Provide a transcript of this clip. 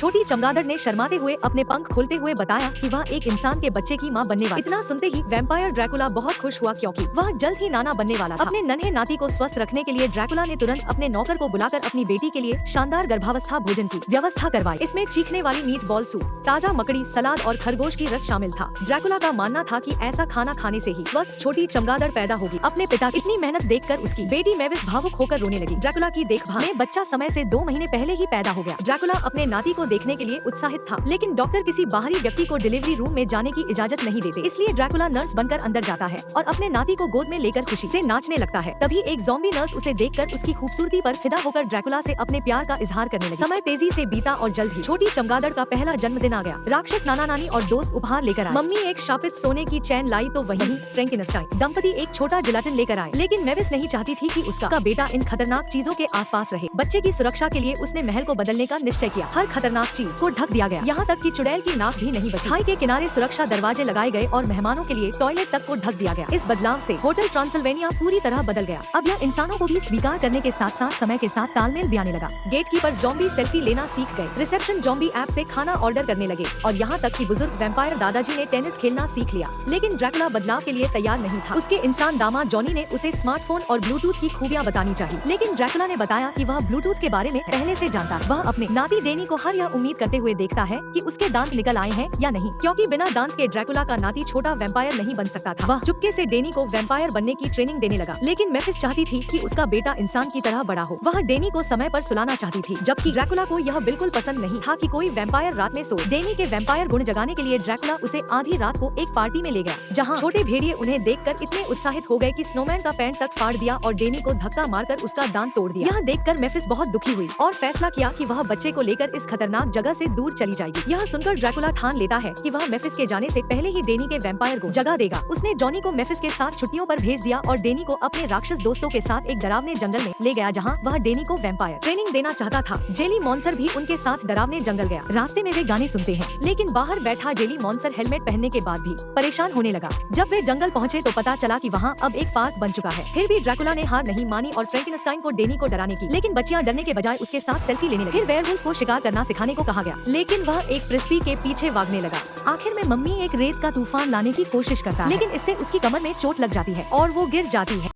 छोटी चमगादड़ ने शर्माते हुए अपने पंख खोलते हुए बताया कि वह एक इंसान के बच्चे की मां बनने वाली। इतना सुनते ही वैम्पायर ड्रैकुला बहुत खुश हुआ क्योंकि वह जल्द ही नाना बनने वाला था। अपने नन्हे नाती को स्वस्थ रखने के लिए ड्रैकुला ने तुरंत अपने नौकर को बुलाकर अपनी बेटी के लिए शानदार गर्भावस्था भोजन की व्यवस्था करवाई। इसमें चीखने वाली मीट बॉल सूप, ताजा मकड़ी, सलाद और खरगोश की रस शामिल था। ड्रैकुला का मानना था कि ऐसा खाना खाने से ही स्वस्थ छोटी चमगादड़ पैदा होगी। अपने पिता की इतनी मेहनत देखकर उसकी बेटी मेविस भावुक होकर रोने लगी। ड्रैकुला की देखभाल में बच्चा समय से 2 महीने पहले ही पैदा हो गया। ड्रैकुला अपने नाती को देखने के लिए उत्साहित था, लेकिन डॉक्टर किसी बाहरी व्यक्ति को डिलीवरी रूम में जाने की इजाजत नहीं देते। इसलिए ड्रैकुला नर्स बनकर अंदर जाता है और अपने नाती को गोद में लेकर खुशी से नाचने लगता है। तभी एक ज़ॉम्बी नर्स उसे देखकर उसकी खूबसूरती पर फिदा होकर ड्रैकुला से अपने प्यार का इजहार करने लगी। समय तेजी से बीता और जल्द ही छोटी चमगादड़ का पहला जन्मदिन आ गया। राक्षस नाना नानी और दोस्त उपहार लेकर आए। मम्मी एक शापित सोने की चैन लाई तो वहीं फ्रैंकेनस्टाइन दंपति एक छोटा जिलेटिन लेकर आए, लेकिन मेविस नहीं चाहती थी कि उसका बेटा इन खतरनाक चीजों के आसपास रहे। बच्चे की सुरक्षा के लिए उसने महल को बदलने का निश्चय किया। हर खतरनाक चीज को ढक दिया गया, यहाँ तक कि चुड़ैल की नाक भी नहीं बची। खाई के किनारे सुरक्षा दरवाजे लगाए गए और मेहमानों के लिए टॉयलेट तक को ढक दिया गया। इस बदलाव से होटल ट्रांसिल्वेनिया पूरी तरह बदल गया। अब यह इंसानों को भी स्वीकार करने के साथ साथ समय के साथ तालमेल भी आने लगा। गेटकीपर ज़ॉम्बी सेल्फी लेना सीख गए, रिसेप्शन ज़ॉम्बी ऐप से खाना ऑर्डर करने लगे और यहाँ तक कि बुजुर्ग वैम्पायर दादाजी ने टेनिस खेलना सीख लिया। लेकिन ड्रैकुला बदलाव के लिए तैयार नहीं था। उसके इंसान दामाद जॉनी ने उसे स्मार्टफोन और ब्लूटूथ की खूबियां बतानी चाहिए, लेकिन ड्रैकुला ने बताया कि वह ब्लूटूथ के बारे में पहले से जानता है। वह अपने नाती डेनी को हर यह उम्मीद करते हुए देखता है कि उसके दांत निकल आए हैं या नहीं, क्योंकि बिना दांत के ड्रैकुला का नाती छोटा वैम्पायर नहीं बन सकता था। वह चुपके से डेनी को वैम्पायर बनने की ट्रेनिंग देने लगा, लेकिन मेफिस चाहती थी कि उसका बेटा इंसान की तरह बड़ा हो। वह डेनी को समय पर सुलाना चाहती थी, जबकि ड्रैकुला को यह बिल्कुल पसंद नहीं था कि कोई वैम्पायर रात में सोए। डेनी के वैम्पायर गुण जगाने के लिए ड्रैकुला उसे आधी रात को एक पार्टी में ले गया, जहाँ छोटे भेड़िए उन्हें देखकर इतने उत्साहित हो गए कि स्नोमैन का पैंट तक फाड़ दिया और डेनी को धक्का मारकर उसका दांत तोड़ दिया। यह देखकर मेफिस बहुत दुखी हुई और फैसला किया कि वह बच्चे को लेकर इस खतरनाक जगह से दूर चली जाएगी। यह सुनकर ड्रैकुला ठान लेता है कि वह मेफिस के जाने से पहले ही डेनी के वैम्पायर को जगा देगा। उसने जॉनी को मेफिस के साथ छुट्टियों पर भेज दिया और डेनी को अपने राक्षस दोस्तों के साथ एक डरावने जंगल में ले गया, जहाँ वह डेनी को वैम्पायर ट्रेनिंग देना चाहता था। जेली मॉन्स्टर भी उनके साथ डरावने जंगल गया। रास्ते में वे गाने सुनते हैं, लेकिन बाहर बैठा जेली मॉन्स्टर हेलमेट पहनने के बाद भी परेशान होने लगा। जब वे जंगल पहुँचे तो पता चला कि वहाँ अब एक पार्क बन चुका है। फिर भी ड्रैकुला ने हार नहीं मानी और फ्रैंकेनस्टाइन को डेनी को डराने की, लेकिन बच्चियां डरने के बजाय उसके साथ सेल्फी लेने लगी। फिर वेयरवुल्फ को शिकार करना सिखाने को कहा गया, लेकिन वह एक फ्रिस्बी के पीछे भागने लगा। आखिर में मम्मी एक रेत का तूफान लाने की कोशिश करता है, लेकिन इससे उसकी कमर में चोट लग जाती है और वो गिर जाती है।